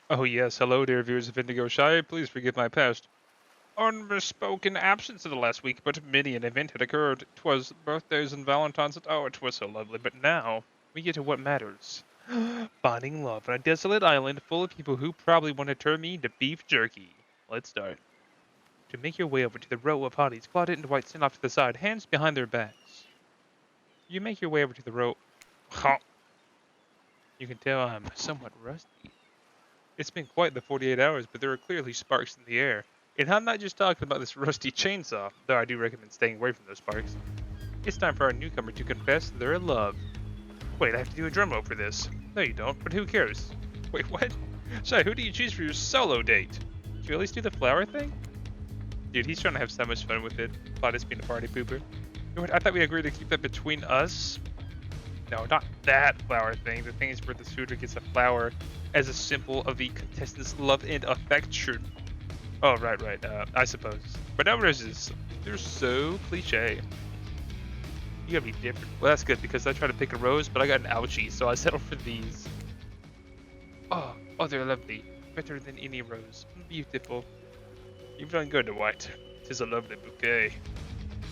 Oh yes, hello dear viewers of Indigo Shy, please forgive my past unmispoken absence of the last week, but many an event had occurred. 'Twas birthdays and Valentine's, and oh, it was so lovely. But now, we get to what matters. Finding love on a desolate island full of people who probably want to turn me into beef jerky. Let's start. To make your way over to the row of hotties, Claudette and White stand off to the side, hands behind their backs. You make your way over to the row. You can tell I'm somewhat rusty. It's been quite the 48 hours, but there are clearly sparks in the air. And I'm not just talking about this rusty chainsaw, though I do recommend staying away from those sparks. It's time for our newcomer to confess they're in love. Wait, I have to do a drum roll for this. No, you don't, but who cares? Wait, what? Shy, who do you choose for your solo date? Can you at least do the flower thing? Dude, he's trying to have so much fun with it. Claudius being a party pooper. I thought we agreed to keep that between us. No, not that flower thing. The thing is where the suitor gets a flower as a symbol of the contestant's love and affection. Oh, right. I suppose. But now roses, they're so cliche. You gotta be different. Well, that's good because I tried to pick a rose, but I got an ouchie, so I settled for these. Oh, they're lovely. Better than any rose. Beautiful. You've done good, Dwight. 'Tis a lovely bouquet.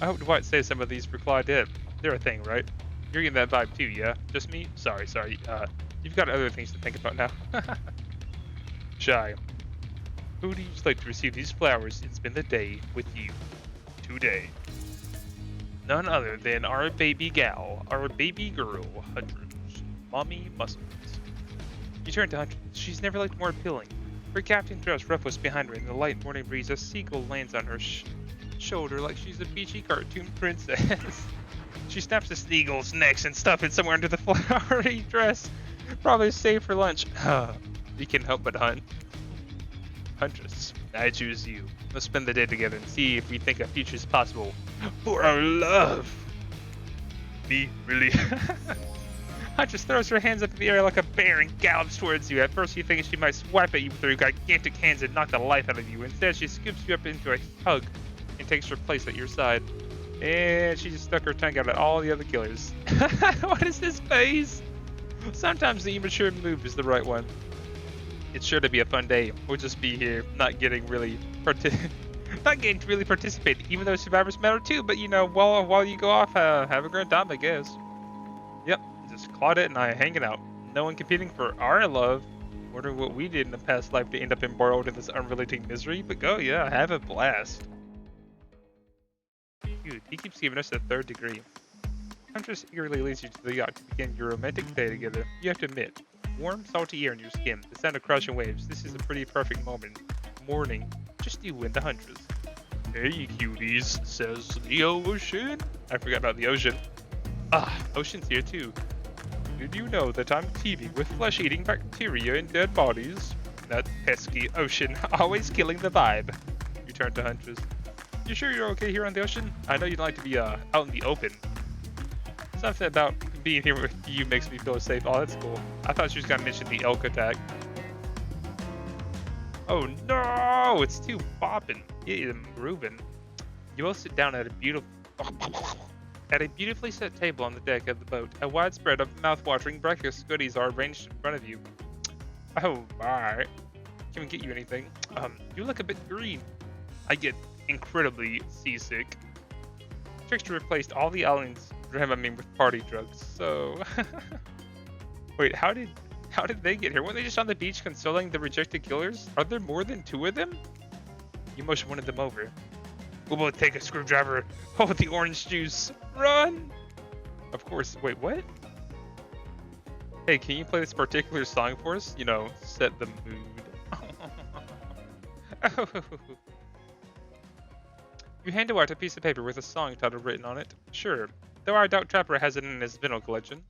I hope Dwight saves some of these for Claudette. They're a thing, right? You're getting that vibe too, yeah? Just me? Sorry. You've got other things to think about now. Shy, who do you like to receive these flowers and spend the day with you today? None other than our baby gal, our baby girl, Huntress. Mommy Muscles. You turn to Huntress. She's never looked more appealing. Her captain dress ruffles behind her in the light morning breeze. A seagull lands on her shoulder like she's a beachy cartoon princess. She snaps the seagull's necks and stuff it somewhere under the flowery dress. Probably saved for lunch. You can't help but hunt. Huntress, I choose you. Let's spend the day together and see if we think a future is possible for our love. Me? Really? Huntress throws her hands up in the air like a bear and gallops towards you. At first you think she might swipe at you with her gigantic hands and knock the life out of you. Instead, she scoops you up into a hug and takes her place at your side. And she just stuck her tongue out at all the other killers. What is this face? Sometimes the immature move is the right one. It's sure to be a fun day. We'll just be here, not getting to really participate, even though survivors matter too. But you know, while you go off, have a great time, I guess. Yep, just Claudette and I hanging out. No one competing for our love. Wondering what we did in the past life to end up embroiled in this unrelated misery. But go, yeah, have a blast. Dude, he keeps giving us the third degree. Huntress eagerly leads you to the yacht to begin your romantic day together. You have to admit, warm, salty air in your skin, the sound of crashing waves. This is a pretty perfect moment. Morning, just you and the Huntress. Hey, cuties, says the ocean. I forgot about the ocean. Ocean's here too. Did you know that I'm teeming with flesh-eating bacteria in dead bodies? That pesky ocean, always killing the vibe. You turn to Huntress. You sure you're okay here on the ocean? I know you'd like to be out in the open. Something about being here with you makes me feel safe. Oh, that's cool. I thought she was gonna mention the elk attack. Oh no! It's too bopping. Yeah, I'm grooving. You both sit down at a beautifully set table on the deck of the boat. A wide spread of mouth-watering breakfast goodies are arranged in front of you. Oh, bye. Can we get you anything? You look a bit green. I get incredibly seasick. Trickster replaced all the island's Dramamine with party drugs, so... Wait, how did they get here? Weren't they just on the beach consoling the rejected killers? Are there more than 2 of them? You motion one of them over. We'll both take a screwdriver. Oh, the orange juice. Run! Of course. Wait, what? Hey, can you play this particular song for us? You know, set the mood. You hand Dwight a piece of paper with a song title written on it. Sure, though I doubt Trapper has it in his vinyl collection.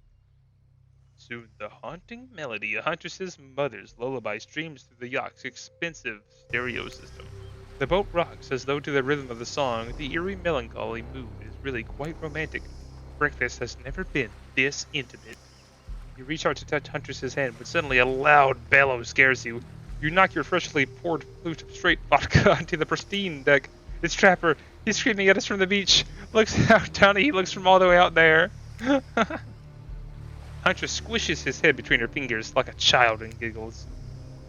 Soon the haunting melody of Huntress's mother's lullaby streams through the yacht's expensive stereo system. The boat rocks as though to the rhythm of the song. The eerie melancholy mood is really quite romantic. Breakfast has never been this intimate. You reach out to touch Huntress's hand, but suddenly a loud bellow scares you. You knock your freshly poured flute of straight vodka onto the pristine deck. It's Trapper. He's screaming at us from the beach. Looks how tiny he looks from all the way out there. Huntress squishes his head between her fingers like a child and giggles.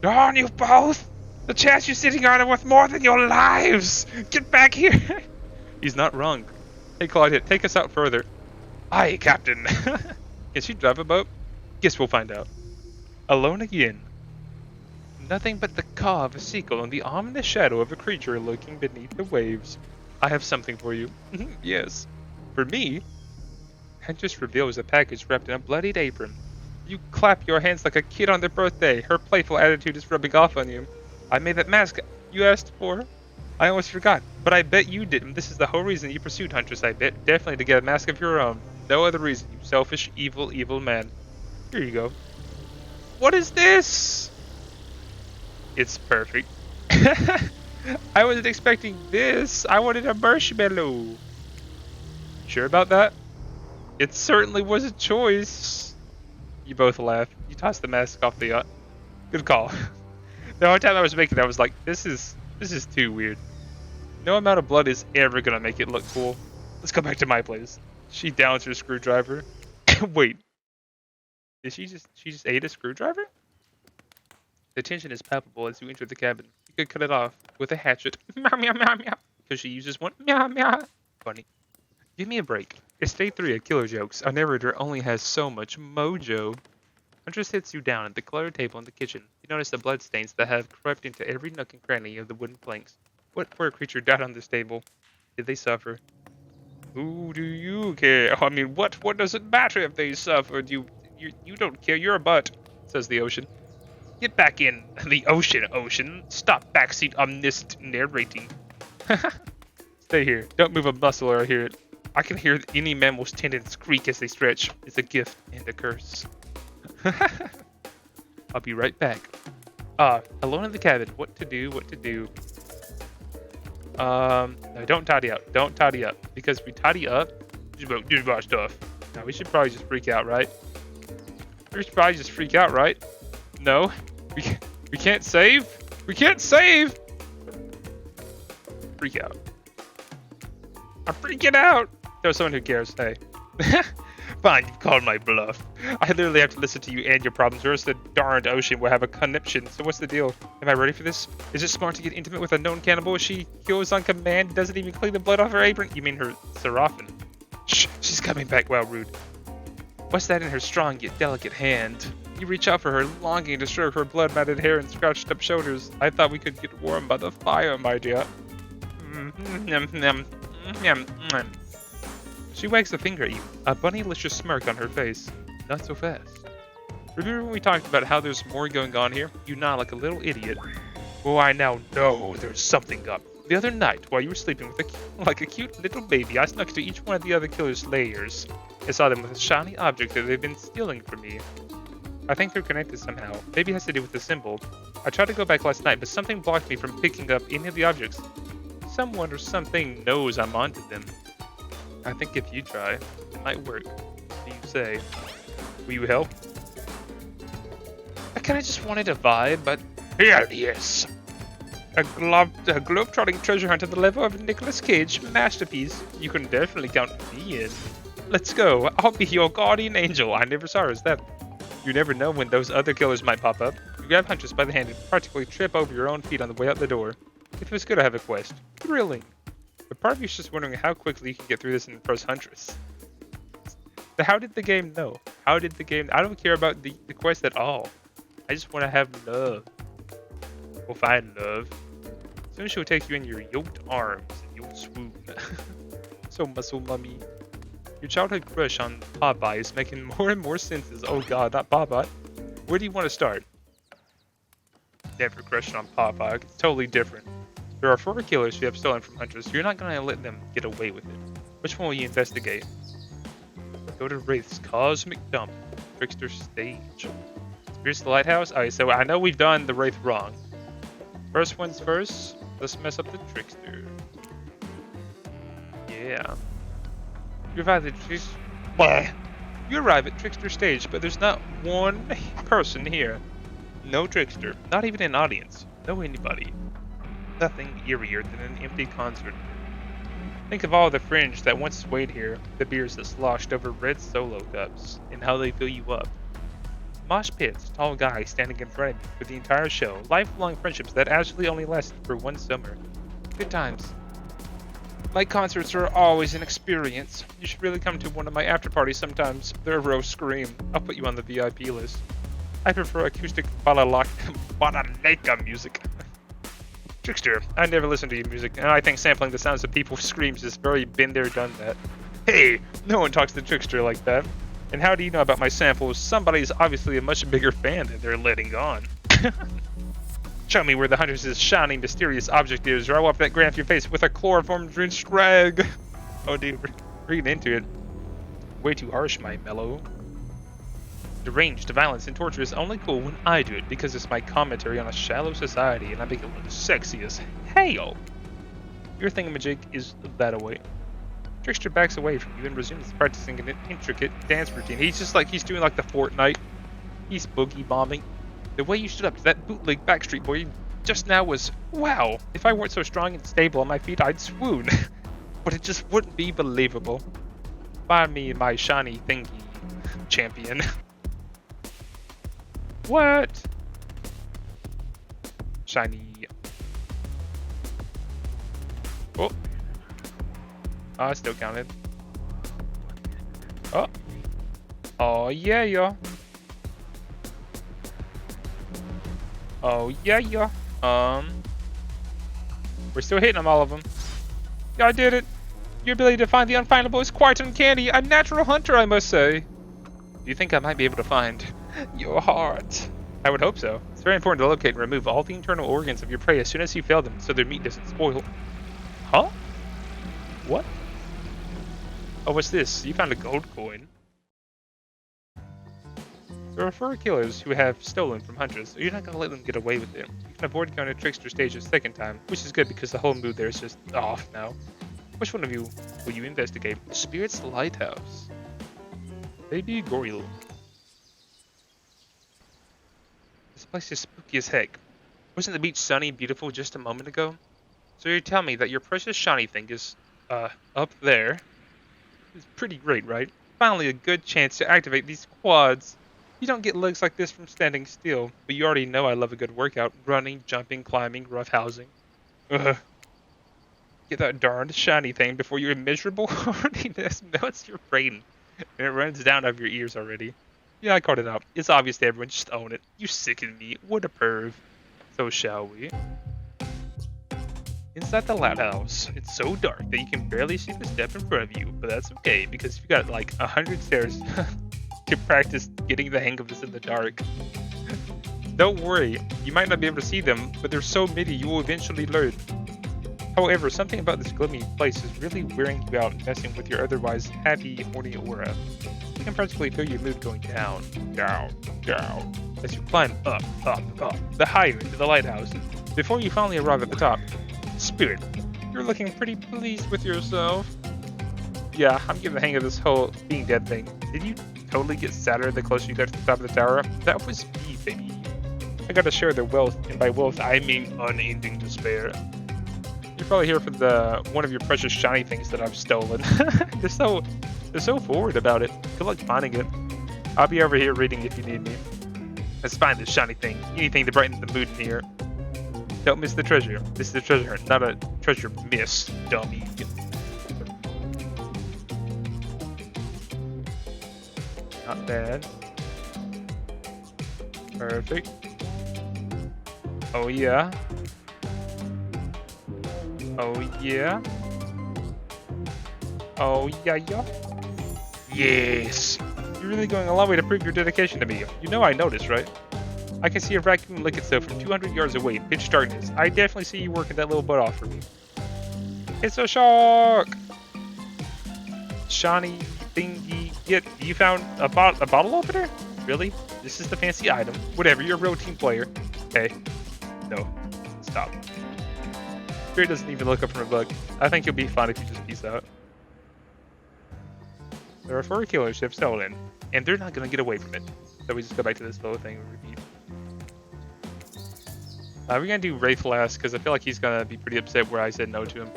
Darn you both! The chairs you're sitting on are worth more than your lives! Get back here! He's not wrong. Hey, Claudia, take us out further. Aye, Captain. Can she drive a boat? Guess we'll find out. Alone again. Nothing but the caw of a seagull and the ominous shadow of a creature lurking beneath the waves. I have something for you. Yes. For me? Huntress reveals a package wrapped in a bloodied apron. You clap your hands like a kid on their birthday. Her playful attitude is rubbing off on you. I made that mask you asked for. I almost forgot, but I bet you didn't. This is the whole reason you pursued Huntress, I bet. Definitely to get a mask of your own. No other reason, you selfish, evil, evil man. Here you go. What is this? It's perfect. I wasn't expecting this. I wanted a marshmallow. Sure about that? It certainly was a choice. You both laugh. You toss the mask off the yacht. Good call. The whole time I was making it, I was like, this is too weird. No amount of blood is ever gonna make it look cool. Let's go back to my place. She downs her screwdriver. Wait. Did she just ate a screwdriver? The tension is palpable as you enter the cabin. You could cut it off with a hatchet. Meow meow meow meow. Because she uses one. Meow meow. Funny. Give me a break. It's day 3 of Killer Jokes. Our narrator only has so much mojo. Huntress sits you down at the cluttered table in the kitchen. You notice the bloodstains that have crept into every nook and cranny of the wooden planks. What poor creature died on this table? Did they suffer? Who do you care? I mean, what does it matter if they suffered? You don't care. You're a butt, says the ocean. Get back in the ocean. Stop backseat omniscient narrating. Stay here. Don't move a muscle or I hear it. I can hear any mammal's tendons creak as they stretch. It's a gift and a curse. I'll be right back. Alone in the cabin. What to do? No, don't tidy up. Don't tidy up. Because if we tidy up, just about stuff. Now, we should probably just freak out, right? No? We can't save? We can't save! Freak out. I'm freaking out! There's someone who cares. Hey. Fine, you've called my bluff. I literally have to listen to you and your problems, or else the darned ocean will have a conniption. So what's the deal? Am I ready for this? Is it smart to get intimate with a known cannibal? She kills on command, doesn't even clean the blood off her apron? You mean her seraphim? Shh, she's coming back. Wow, rude. What's that in her strong yet delicate hand? You reach out for her, longing to stroke her blood-matted hair and scratched up shoulders. I thought we could get warm by the fire, my dear. She wags a finger at you, a bunnylicious smirk on her face. Not so fast. Remember when we talked about how there's more going on here? You nod like a little idiot. Oh, I now know there's something up. The other night, while you were sleeping with like a cute little baby, I snuck to each one of the other killer's lairs. I saw them with a shiny object that they've been stealing from me. I think they're connected somehow. Maybe it has to do with the symbol. I tried to go back last night, but something blocked me from picking up any of the objects. Someone or something knows I'm onto them. I think if you try, it might work. What do you say? Will you help? I kinda just wanted a vibe, but here it is. A globe-trotting treasure hunt at the level of Nicolas Cage masterpiece. You can definitely count me in. Let's go. I'll be your guardian angel. I never saw her as that. You never know when those other killers might pop up. You grab Huntress by the hand and practically trip over your own feet on the way out the door. It was good to have a quest. Thrilling. But part of you's just wondering how quickly you can get through this and impress Huntress. But how did the game know? I don't care about the quest at all. I just want to have love. We'll find love. Soon she'll take you in your yoked arms and you'll swoon. So muscle mummy. Your childhood crush on Popeye is making more and more senses. Oh god, that Popeye. Where do you want to start? Never crushed on Popeye. It's totally different. There are 4 killers who have stolen from Huntress. You're not going to let them get away with it. Which one will you investigate? Go to Wraith's Cosmic Dump. Trickster Stage. Here's the lighthouse. Alright, so I know we've done the Wraith wrong. First one's first. Let's mess up the Trickster. Yeah. You arrive at Trickster Stage, but there's not one person here. No Trickster. Not even an audience. No anybody. Nothing eerier than an empty concert. Think of all the fringe that once swayed here, the beers that sloshed over red solo cups, and how they fill you up. mosh pits, tall guys standing in front of me for the entire show, lifelong friendships that actually only lasted for one summer. Good times. My concerts are always an experience. You should really come to one of my after parties sometimes. They're a real scream. I'll put you on the VIP list. I prefer acoustic balalaika music. Trickster, I never listen to your music, and I think sampling the sounds of people's screams is very been there, done that. Hey, no one talks to Trickster like that. And how do you know about my samples? Somebody's obviously a much bigger fan than they're letting on. Show me where the Huntress' shiny, mysterious object is, or I'll wipe that grin off your face with a chloroform-drenched rag. Oh, dude, reading into it. Way too harsh, my mellow. Deranged, violence, and torture is only cool when I do it because it's my commentary on a shallow society and I make it look sexy as hell. Your thingamajig is that away. Trickster backs away from you and resumes practicing an intricate dance routine. He's just like, he's doing like the Fortnite. He's boogie bombing. The way you stood up to that bootleg Backstreet Boy just now was, wow. If I weren't so strong and stable on my feet, I'd swoon. But it just wouldn't be believable. Find me my shiny thingy champion. What? Shiny. Oh. I still counted. Oh. Oh, yeah, yeah. Oh, yeah, yeah. We're still hitting them, all of them. Yeah, I did it. Your ability to find the unfindable is quite uncanny. A natural hunter, I must say. Do you think I might be able to find your heart? I would hope so. It's very important to locate and remove all the internal organs of your prey as soon as you fail them so their meat doesn't spoil. Huh? What? Oh, what's this? You found a gold coin. There are 4 killers who have stolen from Huntress, so you're not going to let them get away with it. You can avoid going to Trickster stage a second time, which is good because the whole mood there is just off now. Which one of you will you investigate? Spirit's Lighthouse. Baby Goril. This place is spooky as heck. Wasn't the beach sunny and beautiful just a moment ago? So you're telling me that your precious shiny thing is, up there? It's pretty great, right? Finally a good chance to activate these quads. You don't get legs like this from standing still, but you already know I love a good workout. Running, jumping, climbing, roughhousing. Ugh. Get that darned shiny thing before your miserable horniness melts your brain. And it runs down over your ears already. Yeah, I called it out. It's obvious to everyone, just own it. You sicken me. What a perv. So shall we? Inside the lighthouse, it's so dark that you can barely see the step in front of you, but that's okay because you've got like 100 stairs to practice getting the hang of this in the dark. Don't worry, you might not be able to see them, but there's so many you will eventually learn. However, something about this gloomy place is really wearing you out and messing with your otherwise happy, horny aura. You can practically feel your mood going down, down, down, as you climb up, up, up, the higher into the lighthouse, before you finally arrive at the top. Spirit, you're looking pretty pleased with yourself. Yeah, I'm getting the hang of this whole being dead thing. Did you totally get sadder the closer you got to the top of the tower? That was me, baby. I gotta share their wealth, and by wealth I mean unending despair. You're probably here for one of your precious shiny things that I've stolen. they're so forward about it. Good luck finding it. I'll be over here reading if you need me. Let's find this shiny thing. Anything to brighten the mood in here. Don't miss the treasure. This is the treasure hunt, not a treasure miss, dummy. Not bad. Perfect. Oh yeah. Oh yeah. Oh yeah, yeah. Yes. You're really going a long way to prove your dedication to me. You know I noticed, right? I can see a raccoon lick itself from 200 yards away in pitch darkness. I definitely see you working that little butt off for me. It's a shark! Shiny thingy. You found a bottle opener? Really? This is the fancy item. Whatever, you're a real team player. Hey. No. Stop. Spirit doesn't even look up from a bug. I think you'll be fine if you just peace out. There are 4 killers who have stolen, and they're not going to get away from it. So we just go back to this little thing and repeat. We're going to do Wraith last, because I feel like he's going to be pretty upset where I said no to him.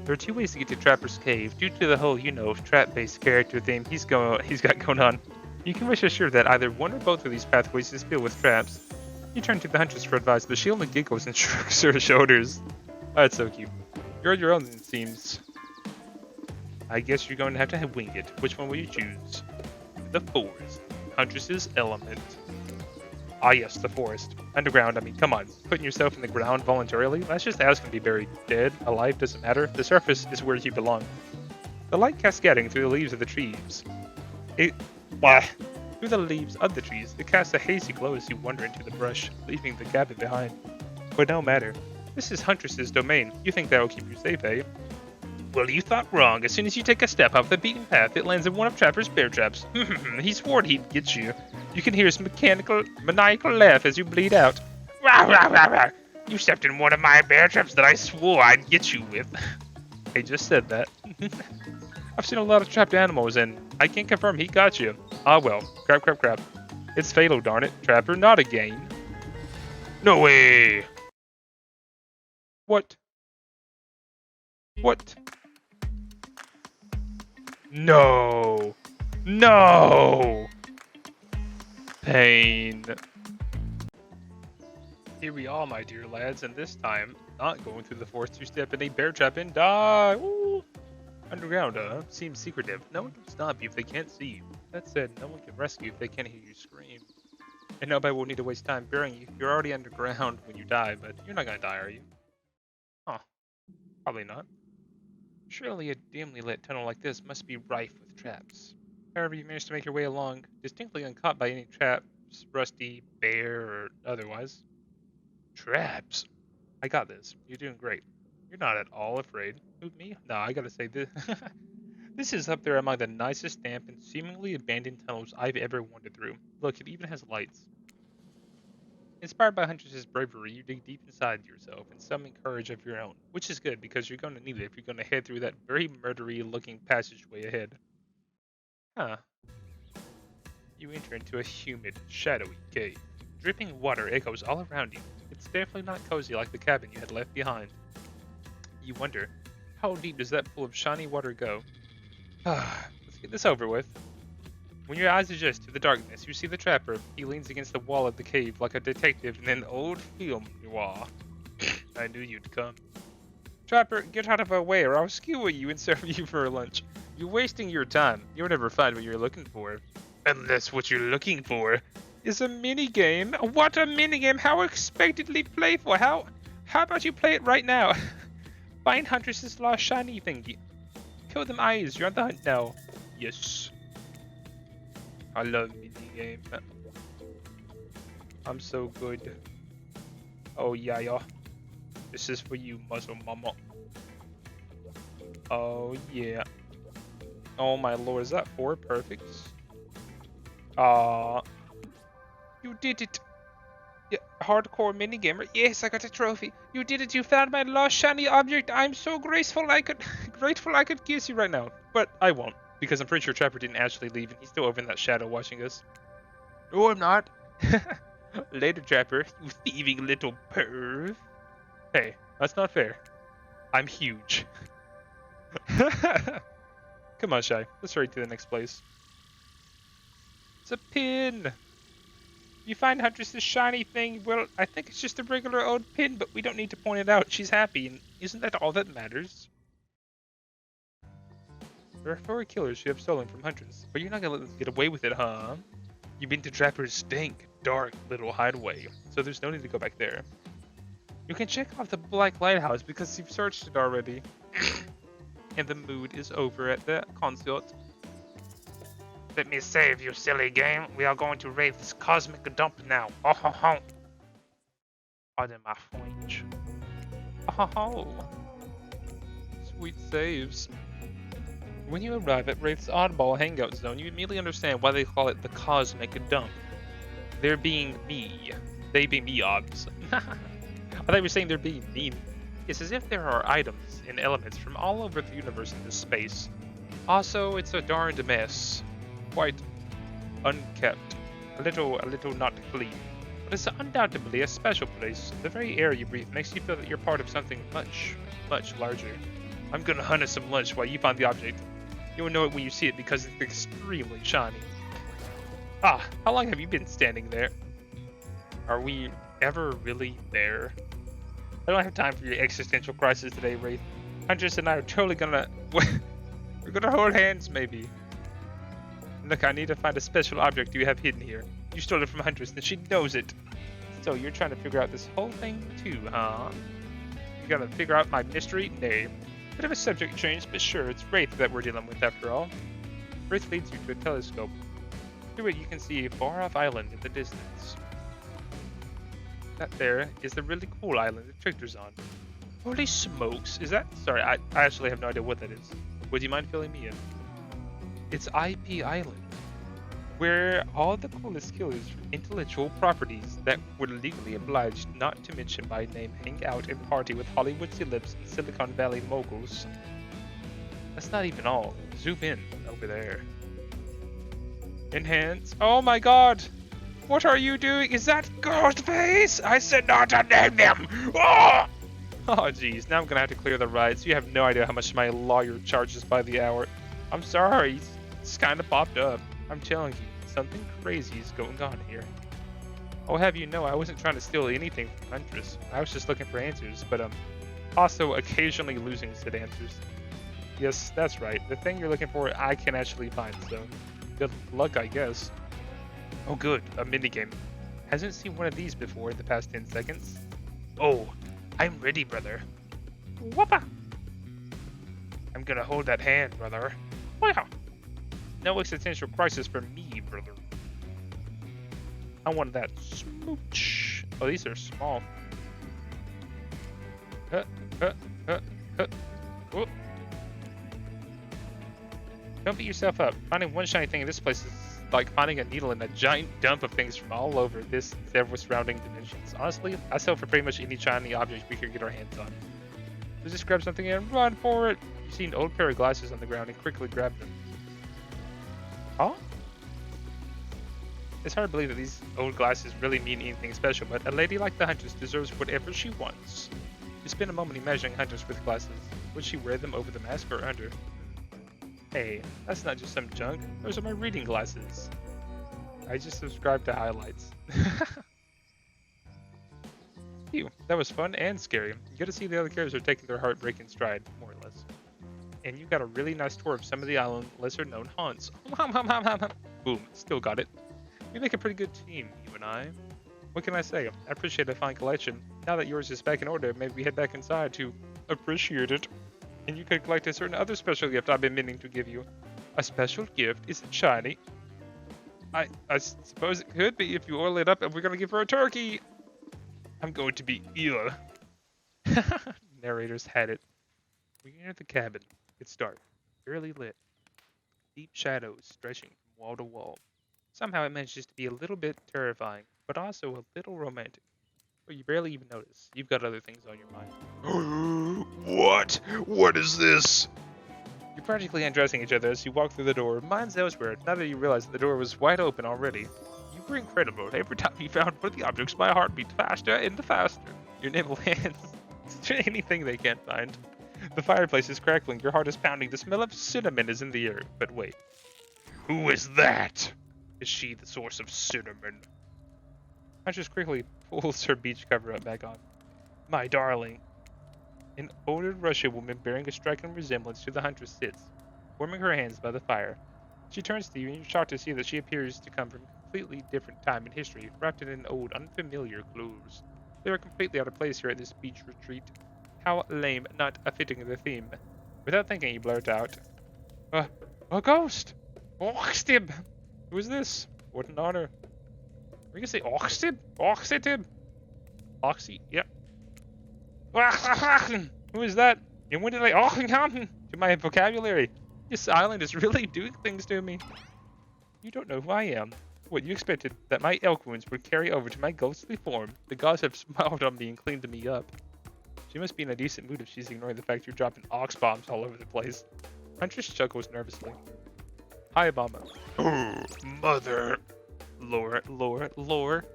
There are 2 ways to get to Trapper's Cave. Due to the whole, you know, trap-based character theme he's got going on, You can rest assured that either one or both of these pathways is filled with traps. You turn to the Huntress for advice, but she only giggles and shrugs her shoulders. That's so cute. You're on your own, it seems. I guess you're going to have to wing it. Which one will you choose? The forest. Huntress's element. Ah yes, the forest. Underground, I mean, come on. Putting yourself in the ground voluntarily? That's just asking to be buried. Dead, alive, doesn't matter. The surface is where you belong. The light cascading through the leaves of the trees. Through the leaves of the trees, it casts a hazy glow as you wander into the brush, leaving the cabin behind. But no matter. This is Huntress's domain. You think that'll keep you safe, eh? Well, you thought wrong. As soon as you take a step off the beaten path, it lands in one of Trapper's bear traps. He swore he'd get you. You can hear his maniacal laugh as you bleed out. Rah, rah, rah, rah. You stepped in one of my bear traps that I swore I'd get you with. I just said that. I've seen a lot of trapped animals, and I can confirm he got you. Ah well, crap. It's fatal, darn it. Trapper, not again. No way! What? What? No! No! Pain. Here we are, my dear lads, and this time, not going through the forest to step in a bear trap and die! Woo! Underground, seems secretive. No one can stop you if they can't see you. That said, no one can rescue if they can't hear you scream. And nobody will need to waste time burying you. You're already underground when you die, but you're not gonna die, are you? Huh. Probably not. Surely a dimly lit tunnel like this must be rife with traps. However, you managed to make your way along, distinctly uncaught by any traps, rusty, bear, or otherwise. Traps? I got this. You're doing great. You're not at all afraid. Who, me? No, I gotta say this. This is up there among the nicest, damp, and seemingly abandoned tunnels I've ever wandered through. Look, it even has lights. Inspired by Huntress's bravery, you dig deep inside yourself and summon courage of your own, which is good because you're going to need it if you're going to head through that very murdery-looking passageway ahead. Huh. You enter into a humid, shadowy cave. Dripping water echoes all around you. It's definitely not cozy like the cabin you had left behind. You wonder, how deep does that pool of shiny water go? Let's get this over with. When your eyes adjust to the darkness, you see the trapper. He leans against the wall of the cave like a detective in an old film noir. I knew you'd come. Trapper, get out of our way or I'll skewer you and serve you for lunch. You're wasting your time. You'll never find what you're looking for. Unless what you're looking for is a minigame. What a minigame! How expectedly playful! How about you play it right now? Find Huntress's lost shiny thingy. Kill them eyes. You're on the hunt now. Yes. I love minigame. I'm so good. Oh yeah. This is for you, muscle mama. Oh yeah. Oh my lord, is that 4 perfects? You did it. Yeah, hardcore minigamer. Yes, I got a trophy. You did it. You found my lost shiny object. I'm so grateful I could kiss you right now. But I won't, because I'm pretty sure Trapper didn't actually leave and he's still over in that shadow watching us. No, I'm not. Later, Trapper, you thieving little perv. Hey, that's not fair. I'm huge. Come on, Shy. Let's hurry to the next place. It's a pin! You find Huntress's shiny thing, well, I think it's just a regular old pin, but we don't need to point it out. She's happy, and isn't that all that matters? There are 4 killers who have stolen from Huntress, but you're not gonna let them get away with it, huh? You've been to Trapper's stank, dark little hideaway, so there's no need to go back there. You can check off the Black Lighthouse because you've searched it already. And the mood is over at the concert. Let me save you, silly game. We are going to raid this cosmic dump now. Oh ho ho. Pardon my French. Oh ho ho. Sweet saves. When you arrive at Wraith's oddball hangout zone, you immediately understand why they call it the cosmic dump. They're being me. They being me obs. I thought you were saying they're being mean. It's as if there are items and elements from all over the universe in this space. Also, it's a darned mess. Quite unkept. A little not clean. But it's undoubtedly a special place. The very air you breathe makes you feel that you're part of something much, much larger. I'm gonna hunt us some lunch while you find the object. You'll know it when you see it because it's extremely shiny. Ah, how long have you been standing there? Are we ever really there? I don't have time for your existential crisis today, Wraith. Huntress and I are totally gonna... We're gonna hold hands, maybe. Look, I need to find a special object you have hidden here. You stole it from Huntress, and she knows it. So you're trying to figure out this whole thing too, huh? You gotta figure out my mystery? Nay. Bit of a subject change, but sure, it's Wraith that we're dealing with after all. Wraith leads you to a telescope. Through it you can see a far-off island in the distance. That there is the really cool island the Trickster's on. Holy smokes, is that? Sorry, I actually have no idea what that is. Would you mind filling me in? It's IP Island, where all the coolest skills for intellectual properties that were legally obliged not to mention by name hang out and party with Hollywood celebs and Silicon Valley moguls. That's not even all. Zoom in over there. Enhance. Oh my god! What are you doing? Is that Ghostface? I said not to name them! Oh! Oh jeez, now I'm gonna have to clear the rights. You have no idea how much my lawyer charges by the hour. I'm sorry, it's kinda popped up. I'm telling you, something crazy is going on here. I'll have you know I wasn't trying to steal anything from Huntress. I was just looking for answers, but also occasionally losing said answers. Yes, that's right. The thing you're looking for, I can actually find, so good luck, I guess. Oh good, a minigame. Hasn't seen one of these before in the past 10 seconds. Oh, I'm ready, brother. Whoppa! I'm gonna hold that hand, brother. Wow! No existential crisis for me, brother. I want that smooch. Oh, these are small. Whoop. Don't beat yourself up. Finding one shiny thing in this place is like finding a needle in a giant dump of things from all over this and several surrounding dimensions. Honestly, I sell for pretty much any shiny object we could get our hands on. So just grab something and run for it. You see an old pair of glasses on the ground and quickly grab them. Huh? It's hard to believe that these old glasses really mean anything special, but a lady like the Huntress deserves whatever she wants. You spend a moment imagining Huntress with glasses. Would she wear them over the mask or under? Hey, that's not just some junk. Those are my reading glasses. I just subscribed to highlights. Phew, that was fun and scary. You get to see the other characters are taking their heartbreak in stride, more or less. And you got a really nice tour of some of the island's lesser-known haunts. Boom, still got it. We make a pretty good team, you and I. What can I say? I appreciate a fine collection. Now that yours is back in order, maybe we head back inside to appreciate it. And you could collect a certain other special gift I've been meaning to give you. A special gift? Is it shiny? I suppose it could be if you oil it up and we're gonna give her a turkey. I'm going to be ill. Narrators had it. We enter the cabin. It's dark, barely lit. Deep shadows stretching from wall to wall. Somehow it manages to be a little bit terrifying, but also a little romantic. But you barely even notice. You've got other things on your mind. What? What is this? You're practically undressing each other as you walk through the door. Mind's elsewhere, now that you realize that the door was wide open already. You were incredible. Every time you found one of the objects, my heart beat faster and faster. Your nimble hands to anything they can't find. The fireplace is crackling, your heart is pounding, the smell of cinnamon is in the air. But wait. Who is that? Is she the source of cinnamon? Huntress quickly pulls her beach cover up back on. My darling. An older Russian woman bearing a striking resemblance to the Huntress sits, warming her hands by the fire. She turns to you and you're shocked to see that she appears to come from a completely different time in history, wrapped in old, unfamiliar clothes. They are completely out of place here at this beach retreat. How lame, not fitting the theme. Without thinking, you blurt out, a ghost! Oxtib! Who is this? What an honor. Are you gonna say Oxtib? Oxtib? Oxy? Yep. Who is that? And when did I to my vocabulary? This island is really doing things to me. You don't know who I am. What, you expected that my elk wounds would carry over to my ghostly form? The gods have smiled on me and cleaned me up. She must be in a decent mood if she's ignoring the fact you're dropping ox bombs all over the place. Huntress chuckles nervously. Hi, Obama. Oh, mother. Lore.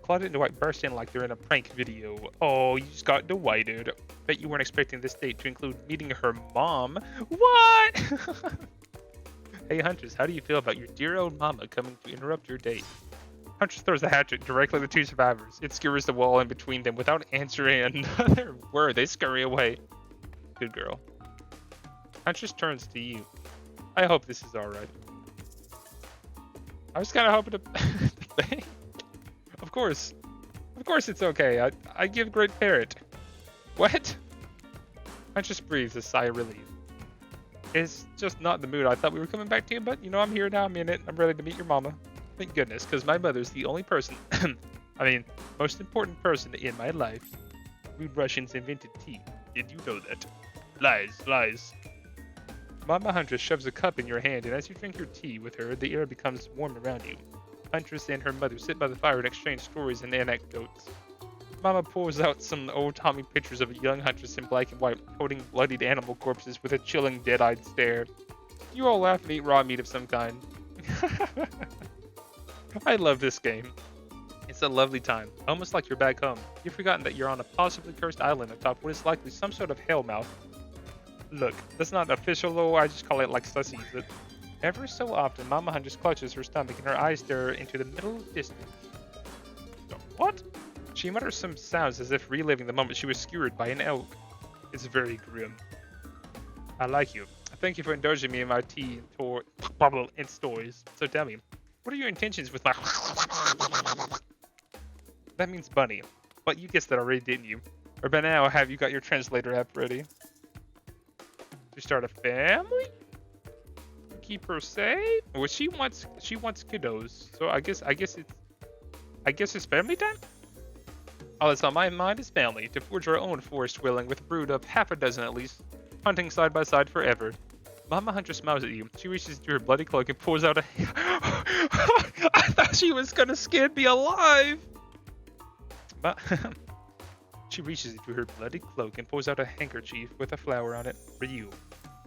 Claudia and Dwight burst in like they're in a prank video. Oh, you just got Dwighted. Bet you weren't expecting this date to include meeting her mom. What? Hey Huntress, how do you feel about your dear old mama coming to interrupt your date? Huntress throws a hatchet directly at the two survivors. It skewers the wall in between them without answering another word. They scurry away. Good girl. Huntress turns to you. I hope this is alright. I was kind of hoping to... Of course. Of course it's okay. I give great parrot. What? Huntress breathes a sigh of relief. It's just not the mood I thought we were coming back to, but you know, I'm here now. I'm in it. I'm ready to meet your mama. Thank goodness, because my mother's the only person, most important person in my life. We Russians invented tea. Did you know that? Lies, lies. Mama Huntress shoves a cup in your hand, and as you drink your tea with her, the air becomes warm around you. Huntress and her mother sit by the fire and exchange stories and anecdotes. Mama pulls out some old-timey pictures of a young Huntress in black and white, holding bloodied animal corpses with a chilling, dead-eyed stare. You all laugh and eat raw meat of some kind. I love this game. It's a lovely time, almost like you're back home. You've forgotten that you're on a possibly cursed island atop what is likely some sort of hellmouth. Look, that's not official though, I just call it like sussies. But ever so often, Mama Huntress clutches her stomach and her eyes stare into the middle distance. What? She mutters some sounds as if reliving the moment she was skewered by an elk. It's very grim. I like you. Thank you for indulging me in my tea and stories. So tell me, what are your intentions with my... That means bunny. But you guessed that already, didn't you? Or by now, have you got your translator app ready? To start a family? Keep her safe? Well, she wants kiddos. So I guess it's family time? All that's on my mind is family, to forge our own forest dwelling with a brood of half a dozen at least, hunting side by side forever. Mama Huntress smiles at you. She reaches into her bloody cloak and pulls out a... I thought she was gonna skin me alive! But she reaches into her bloody cloak and pulls out a handkerchief with a flower on it for you.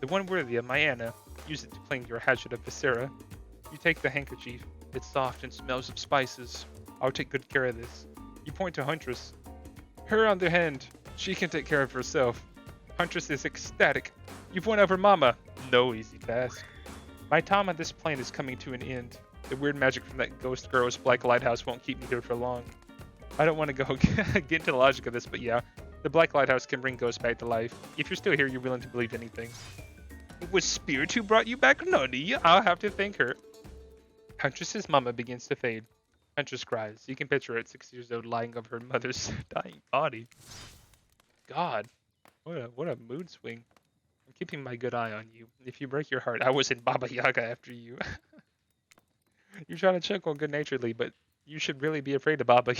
The one worthy of my Anna. Use it to cling your hatchet of viscera. You take the handkerchief. It's soft and smells of spices. I'll take good care of this. You point to Huntress. Her on the hand. She can take care of herself. Huntress is ecstatic. You've won over Mama. No easy task. My time on this plane is coming to an end. The weird magic from that ghost girl's black lighthouse won't keep me here for long. I don't want to go get into the logic of this, but yeah, the black lighthouse can bring ghosts back to life. If you're still here, you're willing to believe anything. It was Spirit who brought you back, Nani. I'll have to thank her. Huntress's mama begins to fade. Huntress cries. You can picture her at 6 years old lying over her mother's dying body. God, what a mood swing. I'm keeping my good eye on you. If you break your heart, I was in Baba Yaga after you. You're trying to chuckle good-naturedly, but you should really be afraid of Baba.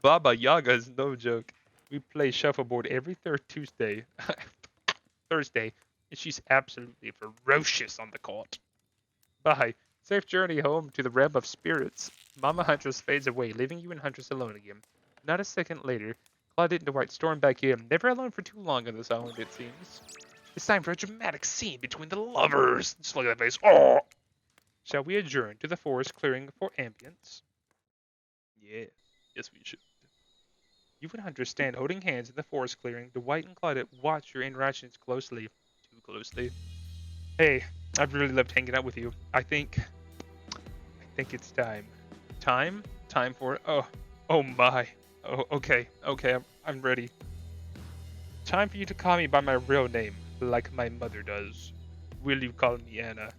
Baba Yaga is no joke. We play shuffleboard every third Tuesday. Thursday, and she's absolutely ferocious on the court. Bye. Safe journey home to the realm of spirits. Mama Huntress fades away, leaving you and Huntress alone again. Not a second later, Claudette and Dwight storm back in, never alone for too long on this island, it seems. It's time for a dramatic scene between the lovers. Just look at that face. Oh! Shall we adjourn to the forest clearing for ambience? Yeah, yes we should. You and Huntress stand holding hands in the forest clearing. Dwight and Claudette watch your interactions closely. Too closely. Hey, I've really loved hanging out with you. I think it's time. Time? Time for it? Oh my. Oh, okay, I'm ready. Time for you to call me by my real name, like my mother does. Will you call me Anna?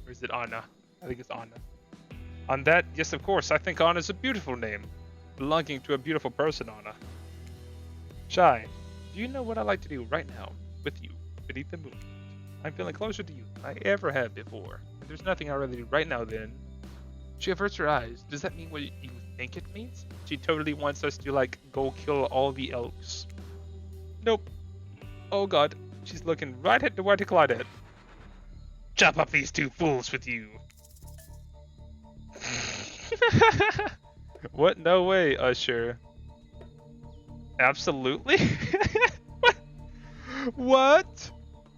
Or is it Anna? I think it's Anna. On that, yes of course, I think Anna's a beautiful name. Belonging to a beautiful person, Anna. Shy, do you know what I like to do right now? With you, beneath the moon. I'm feeling closer to you than I ever have before. And there's nothing I'd rather do right now then. She averts her eyes. Does that mean what you think it means? She totally wants us to, like, go kill all the elks. Nope. Oh god. She's looking right at Dwight and Claudette. Chop up these two fools with you. What? No way, Usher. Absolutely? What?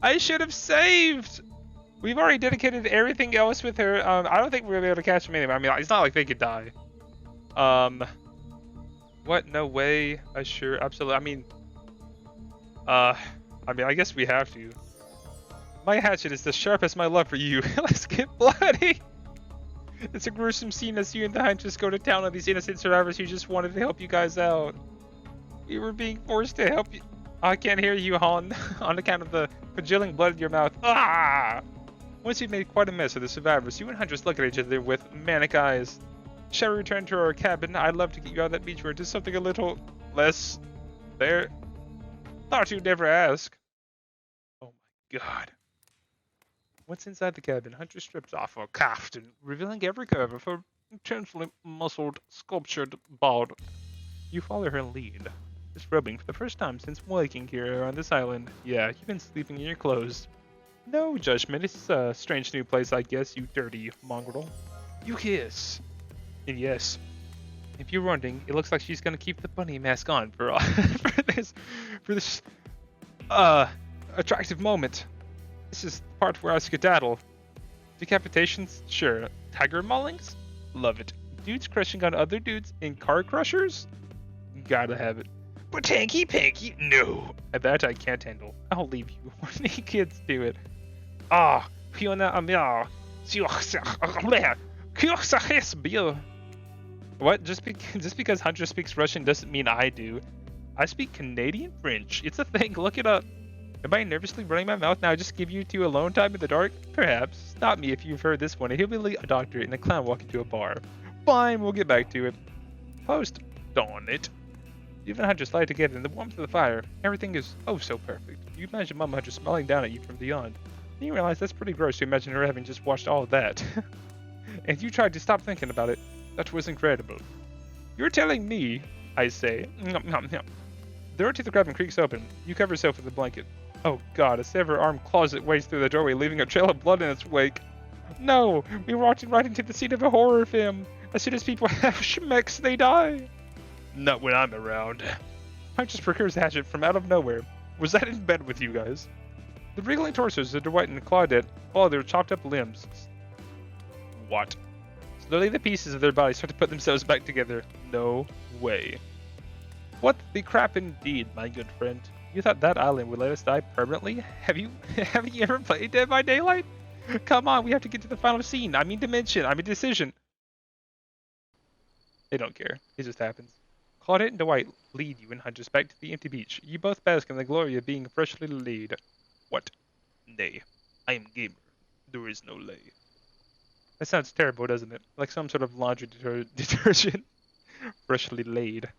I should have saved! We've already dedicated everything else with her. I don't think we're gonna be able to catch them anyway. I mean, it's not like they could die. What? No way. Sure, absolutely. I mean, I guess we have to. My hatchet is as sharp as my love for you. Let's get bloody. It's a gruesome scene as you and the Huntress go to town on these innocent survivors who just wanted to help you guys out. We were being forced to help you. I can't hear you, Han, on account of the congealing blood in your mouth. Ah! Once you've made quite a mess of the survivors, you and Huntress look at each other with manic eyes. Shall we return to our cabin? I'd love to get you out of that beach where into something a little less there. Thought you'd never ask. Oh my god. Once inside the cabin, Huntress strips off her kaftan, revealing every curve of her intensely muscled, sculptured bod. You follow her lead, disrobing for the first time since waking here on this island. Yeah, you've been sleeping in your clothes. No judgment, it's a strange new place, I guess, you dirty mongrel. You kiss. And yes, if you're wondering, it looks like she's gonna keep the bunny mask on for for this attractive moment. This is the part where I skedaddle. Decapitations? Sure. Tiger maulings? Love it. Dudes crushing on other dudes in car crushers? Gotta have it. But Tanky Panky? No. At that I can't handle. I'll leave you. Only kids do it. Ah, Fiona Amia. What? Just because Hunter speaks Russian doesn't mean I do. I speak Canadian French. It's a thing. Look it up. Am I nervously running my mouth now? Just give you two alone time in the dark? Perhaps. Stop me if you've heard this one. A hillbilly, a doctor, and a clown walk into a bar. Fine, we'll get back to it. Post. Darn it. You and Hunter slide together in the warmth of the fire. Everything is oh so perfect. You imagine Mama Hunter smiling down at you from beyond. Then you realize that's pretty gross to imagine her having just watched all of that. And you tried to stop thinking about it. That was incredible. You're telling me, I say. The door to the cabin creaks open. You cover yourself with a blanket. Oh god, a severed-armed closet waves through the doorway, leaving a trail of blood in its wake. No! We were walking right into the scene of a horror film. As soon as people have schmecks, they die. Not when I'm around. Mike just procures a hatchet from out of nowhere. Was that in bed with you guys? The wriggling torsos of Dwight and Claudette follow their chopped up limbs. What? Slowly the pieces of their bodies start to put themselves back together. No way. What the crap indeed, my good friend. You thought that island would let us die permanently? Have you ever played Dead by Daylight? Come on, we have to get to the final scene. I mean dimension. I mean decision. They don't care. It just happens. Claudette and Dwight lead you and Huntress back to the empty beach. You both bask in the glory of being freshly laid. What? Nay. I am gamer. There is no lay. That sounds terrible, doesn't it? Like some sort of laundry detergent. Freshly laid.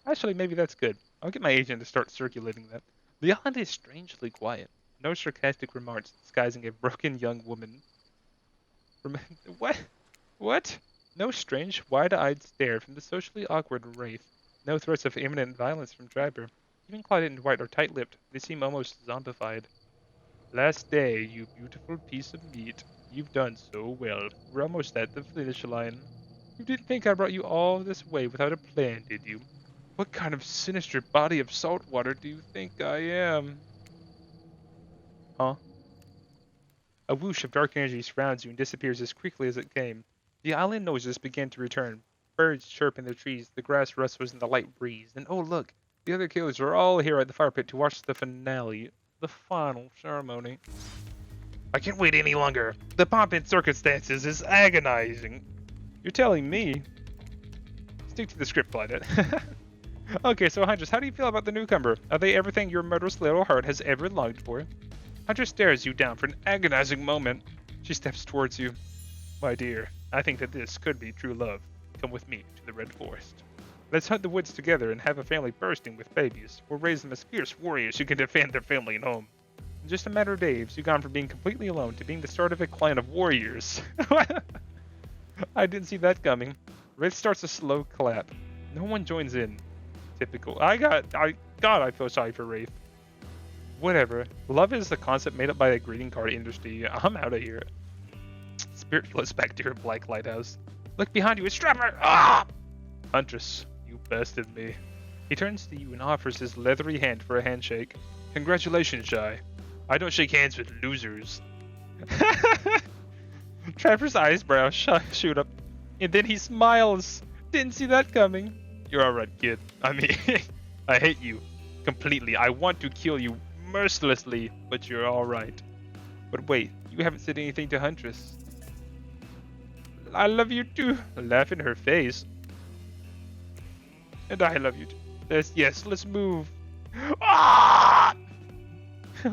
Actually, maybe that's good. I'll get my agent to start circulating that. The island is strangely quiet. No sarcastic remarks disguising a broken young woman. What? What? No strange, wide-eyed stare from the socially awkward wraith. No threats of imminent violence from Driver. Even Claudette and Dwight are tight-lipped. They seem almost zombified. Last day, you beautiful piece of meat. You've done so well. We're almost at the finish line. You didn't think I brought you all this way without a plan, did you? What kind of sinister body of salt water do you think I am? Huh? A whoosh of dark energy surrounds you and disappears as quickly as it came. The island noises begin to return. Birds chirp in the trees, the grass rustles in the light breeze, and oh look, the other killers are all here at the fire pit to watch the finale, the final ceremony. I can't wait any longer. The pomp and circumstances is agonizing. You're telling me? Stick to the script, Claudette. Okay, so Huntress, how do you feel about the newcomer? Are they everything your murderous little heart has ever longed for? Huntress stares you down for an agonizing moment. She steps towards you. My dear, I think that this could be true love. Come with me to the Red Forest. Let's hunt the woods together and have a family bursting with babies. We'll raise them as fierce warriors who can defend their family and home. In just a matter of days, you've gone from being completely alone to being the start of a clan of warriors. I didn't see that coming. Wraith starts a slow clap. No one joins in. Typical. God, I feel sorry for Wraith. Whatever. Love is a concept made up by the greeting card industry. I'm out of here. Spirit floats back to her black lighthouse. Look behind you, it's Trevor! Ah! Huntress, you bested me. He turns to you and offers his leathery hand for a handshake. Congratulations, Shy. I don't shake hands with losers. Trevor's eyebrows shoot up, and then he smiles. Didn't see that coming. You're alright, kid. I mean, I hate you. Completely. I want to kill you mercilessly, but you're alright. But wait, you haven't said anything to Huntress. I love you too. Laugh in her face. And I love you too. Yes, let's move. Ah!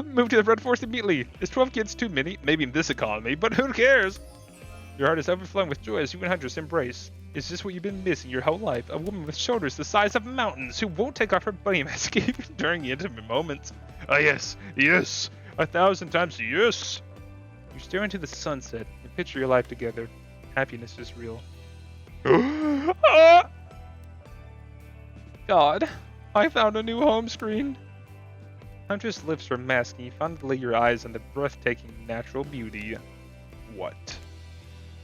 Move to the Red Forest immediately. Is 12 kids too many? Maybe in this economy, but who cares? Your heart is overflowing with joy as you and Huntress embrace. Is this what you've been missing your whole life? A woman with shoulders the size of mountains who won't take off her bunny mask even during intimate moments. Ah, yes, yes, 1,000 times yes. You stare into the sunset and picture your life together. Happiness is real. Ah! God, I found a new home screen. Huntress lifts her mask and you fondly lay your eyes on the breathtaking natural beauty. What?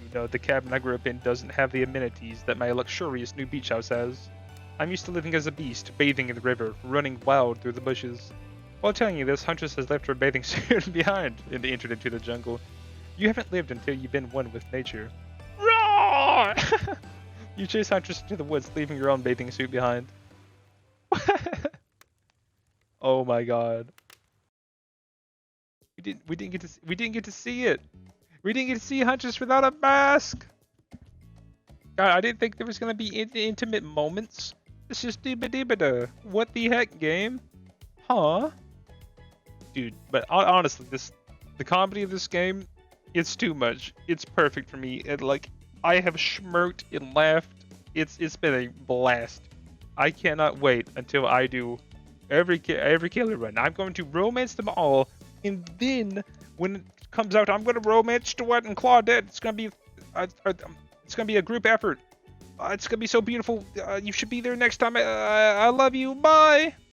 You know, the cabin I grew up in doesn't have the amenities that my luxurious new beach house has. I'm used to living as a beast, bathing in the river, running wild through the bushes. While telling you this, Huntress has left her bathing suit behind and entered into the jungle. You haven't lived until you've been one with nature. Roar! You chase Huntress into the woods, leaving your own bathing suit behind. Oh my god. We didn't get to see it. We didn't get to see Huntress without a mask. God, I didn't think there was gonna be intimate moments. It's just dee-ba-dee-ba-da. What the heck, game? Huh? Dude, but honestly, the comedy of this game, it's too much. It's perfect for me. I have smirked and laughed. It's been a blast. I cannot wait until I do every killer run. I'm going to romance them all, and then when it comes out, I'm going to romance Stuart and Claudette. It's going to be a group effort. It's going to be so beautiful. You should be there next time. I love you. Bye.